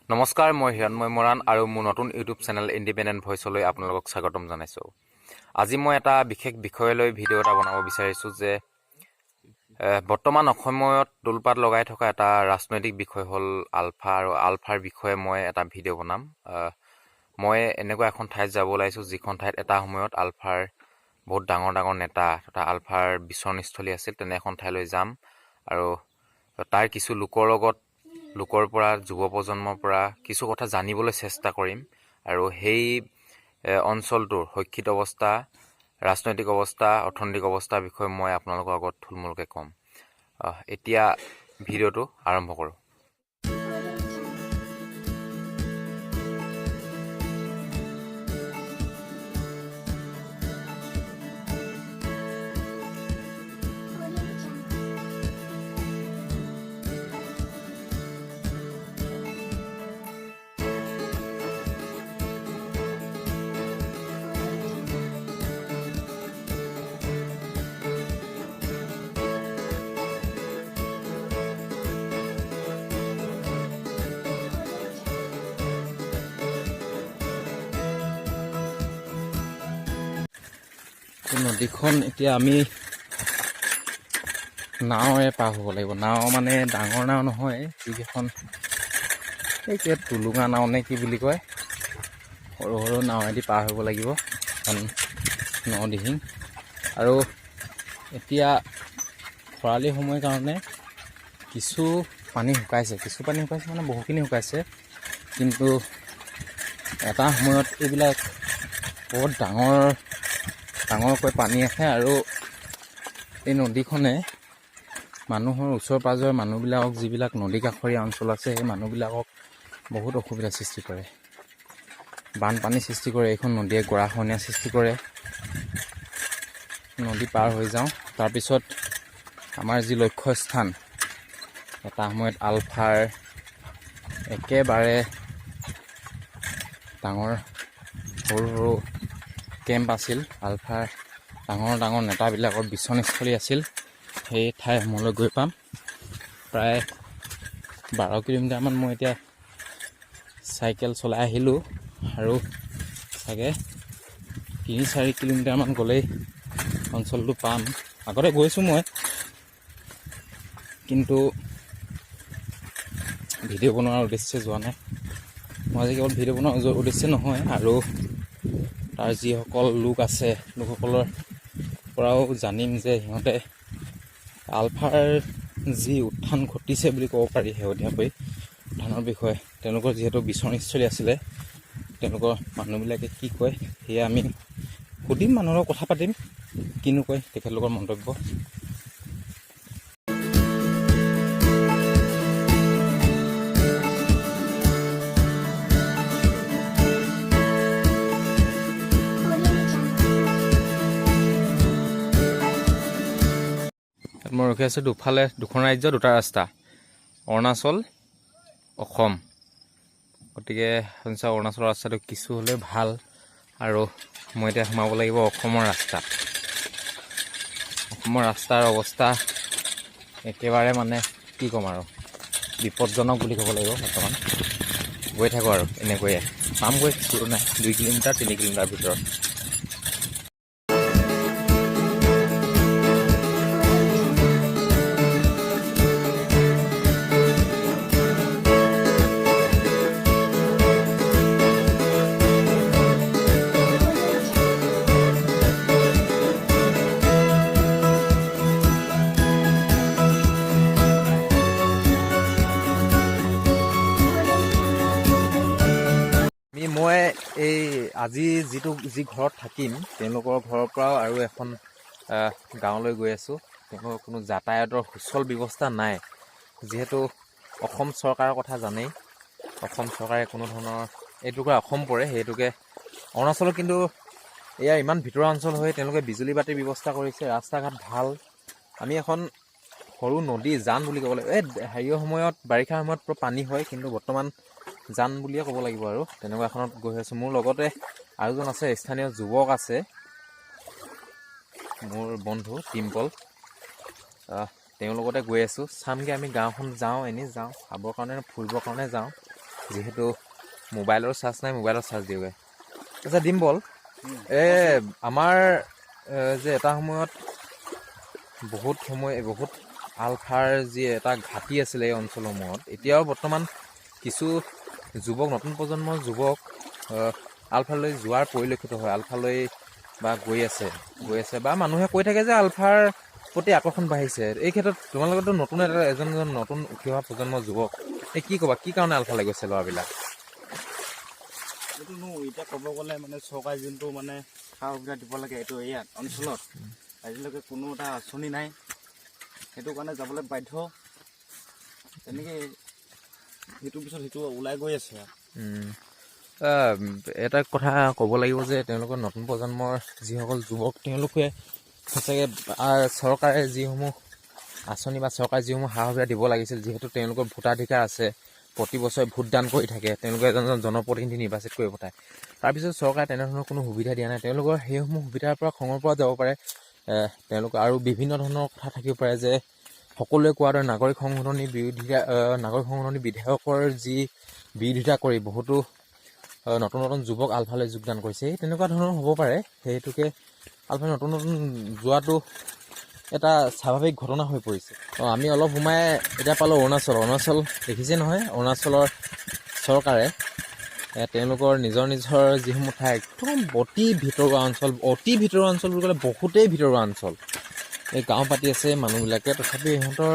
নমস্কাৰ, মই হিৰণময় মৰাণ আৰু মোৰ নতুন ইউটিউব চেনেল ইণ্ডিপেণ্ডেণ্ট ভইচলৈ আপোনালোকক স্বাগতম জনাইছোঁ। আজি মই এটা বিশেষ বিষয় লৈ ভিডিঅ' এটা বনাব বিচাৰিছোঁ যে বৰ্তমান অসময়ত দোলপাত লগাই থকা এটা ৰাজনৈতিক বিষয় হ'ল আলফা, আৰু আলফাৰ বিষয়ে মই এটা ভিডিঅ' বনাম। মই এনেকুৱা এখন ঠাইত যাব ওলাইছোঁ যিখন ঠাইত এটা সময়ত আলফাৰ বহুত ডাঙৰ ডাঙৰ নেতা তথা আলফাৰ বিচৰণস্থলী আছিল। তেনে এখন ঠাইলৈ যাম আৰু তাৰ কিছু লোকৰ পৰা যুৱ প্ৰজন্মৰ পৰা কিছু কথা জানিবলৈ চেষ্টা কৰিম আৰু সেই অঞ্চলটোৰ শৈক্ষিক অৱস্থা, ৰাজনৈতিক অৱস্থা, অৰ্থনৈতিক অৱস্থাৰ বিষয়ে মই আপোনালোকৰ আগত থুলমূলকৈ ক'ম। এতিয়া ভিডিঅ'টো আৰম্ভ কৰোঁ। নদীখন এতিয়া আমি নাৱেৰে পাৰ হ'ব লাগিব। নাও মানে ডাঙৰ নাও নহয়, যিকেইখন এই কিবা টুলুঙা নাও নে কি বুলি কয়, সৰু সৰু নাৱেদি পাৰ হ'ব লাগিব এখন নদীহিং। আৰু এতিয়া খৰালি সময়ৰ কাৰণে কিছু পানী শুকাইছে মানে বহুখিনি শুকাইছে, কিন্তু এটা সময়ত এইবিলাক বহুত ডাঙৰকৈ পানী আহে আৰু এই নদীখনে মানুহৰ ওচৰ পাজৰৰ মানুহবিলাকক, যিবিলাক নদী কাষৰীয়া অঞ্চল আছে, সেই মানুহবিলাকক বহুত অসুবিধাৰ সৃষ্টি কৰে, বানপানী সৃষ্টি কৰে। এইখন নদীয়ে গৰাখহনীয়া সৃষ্টি কৰে। নদী পাৰ হৈ যাওঁ, তাৰপিছত আমাৰ যি লক্ষ্যস্থান, এটা সময়ত আলফাৰ একেবাৰে ডাঙৰ সৰু কেম্প আছিল, আলফাৰ ডাঙৰ নেতাবিলাকৰ বিচৰণস্থলী আছিল, সেই ঠাইসমূহলৈ গৈ পাম। প্ৰায় 12 কিলোমিটাৰমান মই এতিয়া চাইকেল চলাই আহিলোঁ আৰু চাগে 3-4 কিলোমিটাৰমান গ'লেই অঞ্চলটো পাম। আগতে গৈছোঁ মই, কিন্তু ভিডিঅ' বনোৱাৰ উদ্দেশ্যে যোৱা নাই। মই আজি কেৱল ভিডিঅ' বনোৱাৰ উদ্দেশ্যে নহয়, আৰু তাৰ যিসকল লোক আছে, লোকসকলৰ পৰাও জানিম যে সিহঁতে আলফাৰ যি উত্থান ঘটিছে বুলি ক'ব পাৰি, শেহতীয়াকৈ উত্থানৰ বিষয়ে, তেওঁলোকৰ যিহেতু বিচৰণস্থলী আছিলে, তেওঁলোকৰ মানুহবিলাকে কি কয় সেয়া আমি সুধিম, মানুহৰ লগত কথা পাতিম, কিনো কয় তেখেতলোকৰ মন্তব্য। মই ৰখি আছোঁ দুফালে দুখন ৰাজ্য, দুটা ৰাস্তা, অৰুণাচল, অসম। গতিকে অৰুণাচলৰ ৰাস্তাটো কিছু হ'লেও ভাল, আৰু মই এতিয়া সোমাব লাগিব অসমৰ ৰাস্তাত। অসমৰ ৰাস্তাৰ অৱস্থা একেবাৰে মানে কি ক'ম আৰু, বিপদজনক বুলি ক'ব লাগিব। বৰ্তমান গৈ থাকোঁ আৰু এনেকৈয়ে পামগৈ, কিছু নাই, 2 কিলোমিটাৰ 3 কিলোমিটাৰ ভিতৰত। মই এই আজি যি ঘৰত থাকিম, তেওঁলোকৰ ঘৰৰ পৰাও আৰু এখন গাঁৱলৈ গৈ আছোঁ। তেওঁলোকৰ কোনো যাতায়াতৰ সুচল ব্যৱস্থা নাই, যিহেতু অসম চৰকাৰৰ কথা জানেই। অসম চৰকাৰে কোনো ধৰণৰ, এইটুকুৰা অসম পৰে, সেইটোকে অৰুণাচলত কিন্তু এয়া ইমান ভিতৰুৱা অঞ্চল হৈ তেওঁলোকে বিজুলী বাতিৰ ব্যৱস্থা কৰিছে, ৰাস্তা ঘাট ভাল। আমি এখন সৰু নদী, জান বুলি ক'ব লাগিব। এই হেৰিয়ৰ সময়ত, বাৰিষাৰ সময়ত পুৰা পানী হয়, কিন্তু বৰ্তমান জান বুলিয়ে ক'ব লাগিব। আৰু তেনেকুৱা এখনত গৈ আছোঁ। মোৰ লগতে আৰু এজন আছে, স্থানীয় যুৱক আছে, মোৰ বন্ধু টিম্পল। তেওঁৰ লগতে গৈ আছোঁ। চামগৈ আমি গাঁওখন, যাওঁ এনেই যাওঁ, চাবৰ কাৰণে, ফুৰিবৰ কাৰণে যাওঁ। যিহেতু মোবাইলৰ চাৰ্জ নাই, মোবাইলৰ চাৰ্জ দিওঁগৈ। আচ্ছা ডিম্পল, আমাৰ যে এটা সময়ত বহুত আলফাৰ যি এটা ঘাটি আছিলে এই অঞ্চলসমূহত, এতিয়াও বৰ্তমান কিছু যুৱক, নতুন প্ৰজন্মৰ যুৱক আলফালৈ যোৱাৰ পৰিলক্ষিত হয়, আলফালৈ বা গৈ আছে বা মানুহে কৈ থাকে যে আলফাৰ প্ৰতি আকৰ্ষণ বাঢ়িছে। এই ক্ষেত্ৰত তোমালোকৰতো নতুন এজন নতুন উঠি অহা প্ৰজন্মৰ যুৱক, এই কি ক'বা, কি কাৰণে আলফালৈ গৈছে ল'ৰাবিলাক? এইটোনো এতিয়া ক'ব গ'লে মানে চৰকাৰে যোনটো মানে সা সুবিধা দিব লাগে এইটো ইয়াত অঞ্চলত আজিলৈকে কোনো এটা আঁচনি নাই, সেইটো কাৰণে যাবলৈ বাধ্য। তেনেকৈ সিটোৰ পিছত সিটো ওলাই গৈ আছে। এটা কথা ক'ব লাগিব যে তেওঁলোকৰ নতুন প্ৰজন্মৰ যিসকল যুৱক, তেওঁলোকে সঁচাকৈ চৰকাৰে যিসমূহ আঁচনি বা চৰকাৰে যিসমূহ সা সুবিধা দিব লাগিছিল, যিহেতু তেওঁলোকৰ ভোটাধিকাৰ আছে, প্ৰতি বছৰে ভোটদান কৰি থাকে, তেওঁলোকে এজন জনপ্ৰতিনিধি নিৰ্বাচিত কৰি পঠায়। তাৰপিছত চৰকাৰে তেনেধৰণৰ কোনো সুবিধা দিয়া নাই। তেওঁলোকৰ সেইসমূহ সুবিধাৰ পৰা খঙৰ পৰা যাব পাৰে। তেওঁলোকৰ আৰু বিভিন্ন ধৰণৰ কথা থাকিব পাৰে যে সকলোৱে কোৱাৰ দৰে নাগৰিক সংশোধনী বিধেয়কৰ যি বিৰোধিতা কৰি বহুতো নতুন যুৱক আলফালৈ যোগদান কৰিছে, এই তেনেকুৱা ধৰণৰ হ'ব পাৰে। সেইটোকে আলফালৈ নতুন যোৱাটো এটা স্বাভাৱিক ঘটনা হৈ পৰিছে। আমি অলপ সোমাই এতিয়া পালোঁ অৰুণাচল দেখিছে নহয়, অৰুণাচলৰ চৰকাৰে তেওঁলোকৰ নিজৰ যিসমূহ ঠাই একদম অতি ভিতৰুৱা অঞ্চল বুলি ক'লে বহুতেই ভিতৰুৱা অঞ্চল, এই গাঁও পাতি আছে মানুহবিলাকে, তথাপি ইহঁতৰ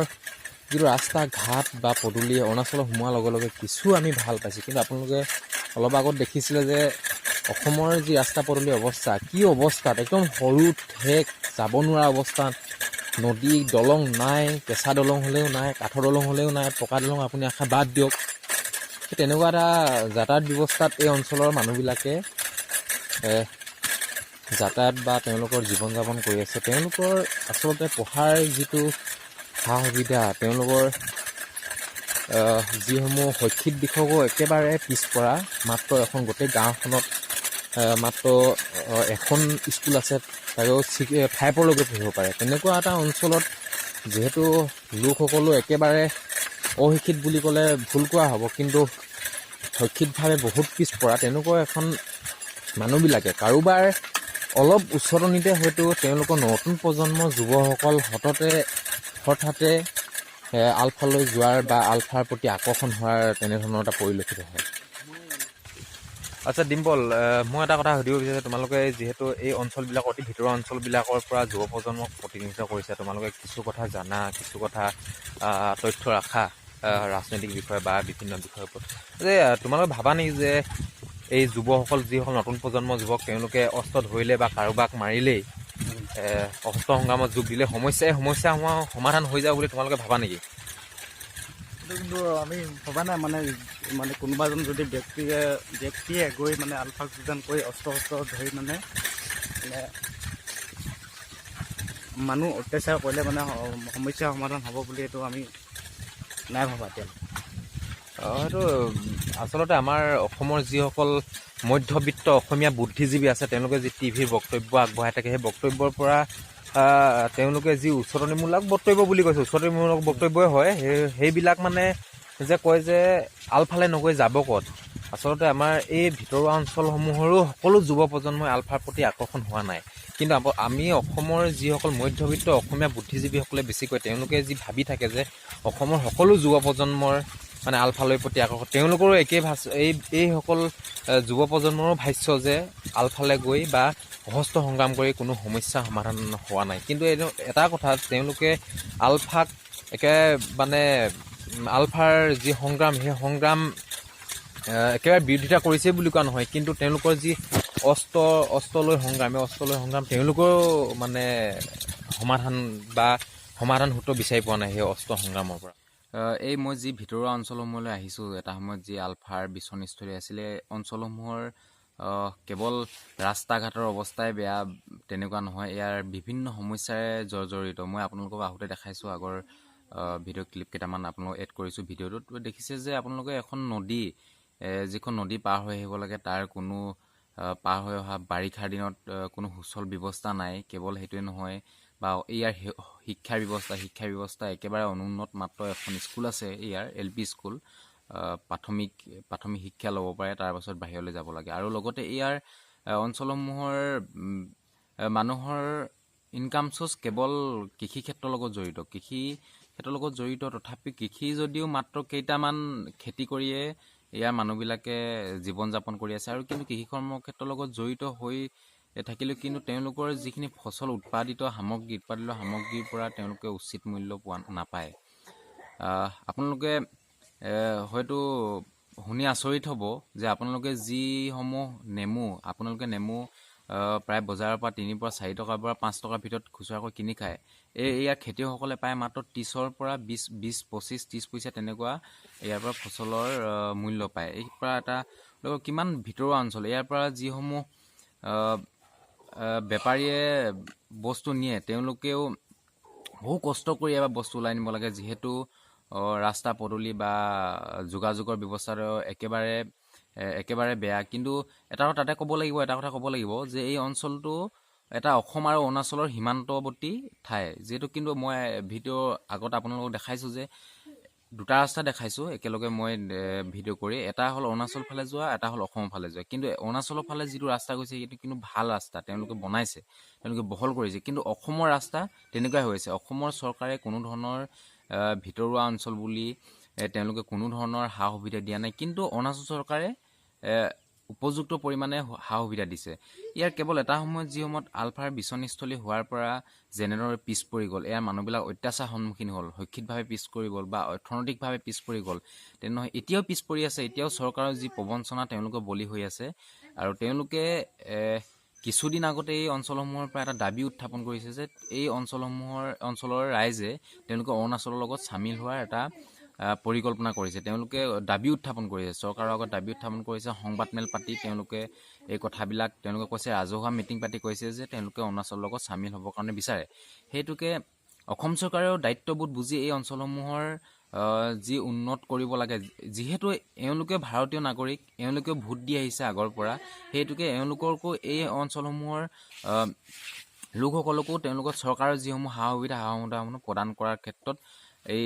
যিটো ৰাস্তা ঘাট বা পদূলি অৰুণাচলত সোমোৱাৰ লগে লগে কিছু আমি ভাল পাইছোঁ। কিন্তু আপোনালোকে অলপ আগত দেখিছিলে যে অসমৰ যি ৰাস্তা পদূলিৰ অৱস্থা, কি অৱস্থাত, একদম সৰু ঠেক, যাব নোৱাৰা অৱস্থাত, নদী দলং নাই, কেঁচা দলং হ'লেও নাই, কাঠৰ দলং হ'লেও নাই, পকা দলং আপুনি আশা বাদ দিয়ক। তেনেকুৱা এটা যাতায়াত ব্যৱস্থাত এই অঞ্চলৰ মানুহবিলাকে যাতায়াত বা তেওঁলোকৰ জীৱন যাপন কৰি আছে। তেওঁলোকৰ আচলতে পঢ়াৰ যিটো সা সুবিধা, তেওঁলোকৰ যিসমূহ শৈক্ষিক দিশকো একেবাৰে পিছপৰা, মাত্ৰ এখন গোটেই গাঁওখনত মাত্ৰ এখন স্কুল আছে, তাৰো 5লৈকে পঢ়িব পাৰে। তেনেকুৱা এটা অঞ্চলত যিহেতু লোকসকলো একেবাৰে অশিক্ষিত বুলি ক'লে ভুল কোৱা হ'ব, কিন্তু শৈক্ষিকভাৱে বহুত পিছপৰা, তেনেকুৱা এখন মানুহবিলাকে কাৰোবাৰ অলপ উচতনিতে হয়তো তেওঁলোকৰ নতুন প্ৰজন্মৰ যুৱকসকল হঠাতে আলফালৈ যোৱাৰ বা আলফাৰ প্ৰতি আকৰ্ষণ হোৱাৰ তেনেধৰণৰ এটা পৰিলক্ষিত হয়। আচ্ছা ডিম্পল, মই এটা কথা সুধিব বিচাৰিছোঁ, তোমালোকে যিহেতু এই অঞ্চলবিলাক অতি ভিতৰুৱা অঞ্চলবিলাকৰ পৰা যুৱ প্ৰজন্মক প্ৰতিনিধিত্ব কৰিছে, তোমালোকে কিছু কথা জানা, কিছু কথা তথ্য ৰাখা ৰাজনৈতিক বিষয়ে বা বিভিন্ন বিষয়ৰ ওপৰত, যে তোমালোকে ভাবা নেকি যে এই যুৱকসকল, যিসকল নতুন প্ৰজন্মৰ যুৱক, তেওঁলোকে অস্ত্ৰ ধৰিলে বা কাৰোবাক মাৰিলেই, অস্ত্ৰ সংগ্ৰামত যোগ দিলে সমস্যা সমাধান হৈ যাব বুলি তোমালোকে ভাবা নেকি? কিন্তু আমি ভবা নাই, মানে কোনোবা এজন যদি ব্যক্তিয়ে গৈ মানে আলফাক যোগদান কৰি অস্ত্ৰ ধৰি মানে মানুহ অত্যাচাৰ কৰিলে মানে সমস্যা সমাধান হ'ব বুলি এইটো আমি নাই ভবা এতিয়া। সেইটো আচলতে আমাৰ অসমৰ যিসকল মধ্যবিত্ত অসমীয়া বুদ্ধিজীৱী আছে, তেওঁলোকে যি টিভিৰ বক্তব্য আগবঢ়াই থাকে, সেই বক্তব্যৰ পৰা তেওঁলোকে যি উচতনিমূলক বক্তব্য বুলি কৈছে, উচতনিমূলক বক্তব্যই হয়, সেইবিলাক মানে যে কয় যে আলফালে নগৈ যাব ক'ত। আচলতে আমাৰ এই ভিতৰুৱা অঞ্চলসমূহৰো সকলো যুৱ প্ৰজন্মই আলফাৰ প্ৰতি আকৰ্ষণ হোৱা নাই। কিন্তু আমি অসমৰ যিসকল মধ্যবিত্ত অসমীয়া বুদ্ধিজীৱীসকলে বেছিকৈ, তেওঁলোকে যি ভাবি থাকে যে অসমৰ সকলো যুৱ প্ৰজন্মৰ মানে আলফালৈ প্ৰতি আকৰ্ষণ, তেওঁলোকৰো একেই এইসকল যুৱ প্ৰজন্মৰো ভাষ্য যে আলফালে গৈ বা সশস্ত্ৰ সংগ্ৰাম কৰি কোনো সমস্যা সমাধান হোৱা নাই। কিন্তু এটা কথা, তেওঁলোকে আলফাক মানে আলফাৰ যি সংগ্ৰাম, সেই সংগ্ৰাম একেবাৰে বিৰোধিতা কৰিছে বুলি কোৱা নহয়, কিন্তু তেওঁলোকৰ যি অস্ত্ৰলৈ সংগ্ৰাম তেওঁলোকৰো মানে সমাধান সূত্ৰ বিচাৰি পোৱা নাই সেই অস্ত্ৰ সংগ্ৰামৰ পৰা। এই মই যি ভিতৰুৱা অঞ্চলসমূহলৈ আহিছোঁ, এটা সময়ত যি আলফাৰ বিচনস্থলী আছিলে, অঞ্চলসমূহৰ কেৱল ৰাস্তা ঘাটৰ অৱস্থাই বেয়া তেনেকুৱা নহয়, ইয়াৰ বিভিন্ন সমস্যাৰে জৰ্জৰিত। মই আপোনালোকক আহোঁতে দেখাইছোঁ, আগৰ ভিডিঅ' ক্লিপ কেইটামান আপোনালোকক এড কৰিছোঁ। ভিডিঅ'টোত দেখিছে যে আপোনালোকে এখন নদী, যিখন নদী পাৰ হৈ আহিব লাগে, তাৰ কোনো পাৰ হৈ অহা বাৰিষাৰ দিনত কোনো সুচল ব্যৱস্থা নাই। কেৱল সেইটোৱে নহয়, বা ইয়াৰ শিক্ষা ব্যৱস্থা একেবাৰে অনুন্নত, মাত্ৰ এখন স্কুল আছে ইয়াৰ, LP স্কুল, প্ৰাথমিক শিক্ষা ল'ব পাৰে, তাৰ পাছত বাহিৰলৈ যাব লাগে। আৰু লগতে ইয়াৰ অঞ্চলসমূহৰ মানুহৰ ইনকাম চ'ৰ্চ কেৱল কৃষি ক্ষেত্ৰৰ লগত জড়িত, তথাপি কৃষি যদিও মাত্ৰ কেইটামান খেতি কৰিয়ে ইয়াৰ মানুহবিলাকে জীৱন যাপন কৰি আছে। আৰু কিন্তু কৃষি কৰ্ম ক্ষেত্ৰৰ লগত জড়িত হৈ থাকিলেও কিন্তু তেওঁলোকৰ যিখিনি ফচল উৎপাদিত সামগ্ৰীৰ পৰা তেওঁলোকে উচিত মূল্য পোৱা নাপায়। আপোনালোকে হয়তো শুনি আচৰিত হ'ব যে আপোনালোকে যিসমূহ নেমু প্ৰায় বজাৰৰ পৰা 3 পৰা 4 টকাৰ পৰা 5 টকাৰ ভিতৰত খুচুৰাকৈ কিনি খায়, ইয়াৰ খেতিয়কসকলে পায় মাত্ৰ 30ৰ পৰা 30 পইচা তেনেকুৱা ইয়াৰ পৰা ফচলৰ মূল্য পায়। এই পৰা এটা কিমান ভিতৰুৱা অঞ্চল, ইয়াৰ পৰা যিসমূহ বেপাৰীয়ে বস্তু নিয়ে তেওঁলোকেও বহু কষ্ট কৰি এবাৰ বস্তু ওলাই নিব লাগে, যিহেতু ৰাস্তা পদূলি বা যোগাযোগৰ ব্যৱস্থাটো একেবাৰে বেয়া। কিন্তু এটা কথা ক'ব লাগিব যে এই অঞ্চলটো এটা অসম আৰু অৰুণাচলৰ সীমান্তৱৰ্তী ঠাই, যিহেতু কিন্তু মই ভিডিঅ'ৰ আগত আপোনালোকক দেখাইছোঁ যে দুটা ৰাস্তা দেখাইছোঁ একেলগে মই ভিডিঅ' কৰি, এটা হ'ল অৰুণাচল ফালে যোৱা, এটা হ'ল অসমৰ ফালে যোৱা। কিন্তু অৰুণাচলৰ ফালে যিটো ৰাস্তা গৈছে সেইটো কিন্তু ভাল ৰাস্তা, তেওঁলোকে বনাইছে, তেওঁলোকে বহল কৰিছে। কিন্তু অসমৰ ৰাস্তা তেনেকুৱাই হৈছে। অসমৰ চৰকাৰে কোনো ধৰণৰ ভিতৰুৱা অঞ্চল বুলি তেওঁলোকে কোনো ধৰণৰ সা সুবিধা দিয়া নাই, কিন্তু অৰুণাচল চৰকাৰে উপযুক্ত পৰিমাণে সা সুবিধা দিছে। ইয়াৰ কেৱল এটা সময়ত যি সময়ত আলফাৰ বিচনীস্থলী হোৱাৰ পৰা যেনেদৰে পিছ পৰি গ'ল, ইয়াৰ মানুহবিলাক অত্যাচাৰ সন্মুখীন হ'ল, শৈক্ষিকভাৱে পিছ পৰি গ'ল বা অৰ্থনৈতিকভাৱে পিছ পৰি গ'ল, তেনে নহয় এতিয়াও পিছ পৰি আছে। এতিয়াও চৰকাৰৰ যি প্ৰবঞ্চনা তেওঁলোকে বলি হৈ আছে। আৰু তেওঁলোকে কিছুদিন আগতে এই অঞ্চলসমূহৰ পৰা এটা দাবী উত্থাপন কৰিছে যে এই অঞ্চলৰ ৰাইজে তেওঁলোকে অৰুণাচলৰ লগত চামিল হোৱাৰ এটা পৰিকল্পনা কৰিছে। তেওঁলোকে দাবী উত্থাপন কৰিছে, চৰকাৰৰ আগত দাবী উত্থাপন কৰিছে, সংবাদমেল পাতি তেওঁলোকে এই কথাবিলাক তেওঁলোকে কৈছে, ৰাজহুৱা মিটিং পাতি কৈছে যে তেওঁলোকে অৰুণাচলৰ লগত চামিল হ'বৰ কাৰণে বিচাৰে। সেইটোকে অসম চৰকাৰেও দায়িত্ববোধ বুজি এই অঞ্চলসমূহৰ যি উন্নত কৰিব লাগে, যিহেতু এওঁলোকে ভাৰতীয় নাগৰিক, এওঁলোকেও ভোট দি আহিছে আগৰ পৰা, সেইটোকে এওঁলোককো এই অঞ্চলসমূহৰ লোকসকলকো তেওঁলোকৰ চৰকাৰৰ যিসমূহ সা সুবিধাসমূহ প্ৰদান কৰাৰ ক্ষেত্ৰত এই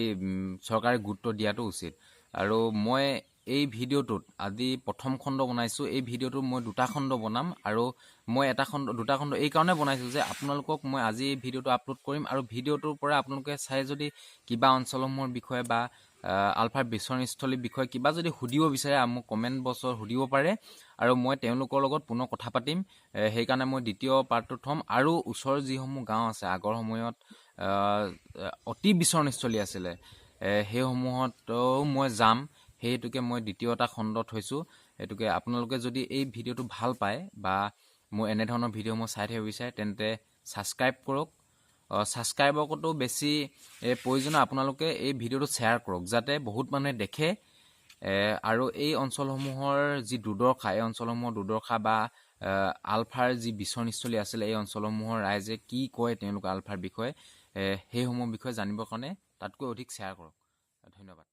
চৰকাৰে গুৰুত্ব দিয়াটো উচিত। আৰু মই এই ভিডিঅ'টোত আজি প্ৰথম খণ্ড বনাইছোঁ। এই ভিডিঅ'টোত মই 2টা খণ্ড বনাম, আৰু মই 2টা খণ্ড এই কাৰণে বনাইছোঁ যে আপোনালোকক মই আজি এই ভিডিঅ'টো আপলোড কৰিম, আৰু ভিডিঅ'টোৰ পৰা আপোনালোকে চাই যদি কিবা অঞ্চলসমূহৰ বিষয়ে বা আলফাৰ বিচৰণস্থলীৰ বিষয়ে কিবা যদি সুধিব বিচাৰে মোক কমেণ্ট বক্সত সুধিব পাৰে, আৰু মই তেওঁলোকৰ লগত পুনৰ কথা পাতিম। সেইকাৰণে মই দ্বিতীয় পাৰ্টটো থ'ম। আৰু ওচৰৰ যিসমূহ গাঁও আছে আগৰ সময়ত অতি বিচৰণস্থলী আছিলে, সেইসমূহতো মই যাম। সেইটোকে মই দ্বিতীয়টা খণ্ড থৈছোঁ। সেইটোকে আপোনালোকে যদি এই ভিডিঅ'টো ভাল পায় বা মোৰ এনেধৰণৰ ভিডিঅ' মই চাই থাকিব বিচাৰে তেন্তে ছাবস্ক্ৰাইব কৰক। ছাবস্ক্ৰাইবৰকতো বেছি প্ৰয়োজন আপোনালোকে এই ভিডিঅ'টো শ্বেয়াৰ কৰক, যাতে বহুত মানুহে দেখে। আৰু এই অঞ্চলসমূহৰ যি দুৰ্দশা বা আলফাৰ যি বিচৰণস্থলী আছিলে, এই অঞ্চলসমূহৰ ৰাইজে কি কয় তেওঁলোকে আলফাৰ বিষয়ে, সেইসমূহৰ বিষয়ে জানিবৰ কাৰণে তাতকৈ অধিক শ্বেয়াৰ কৰক। ধন্যবাদ।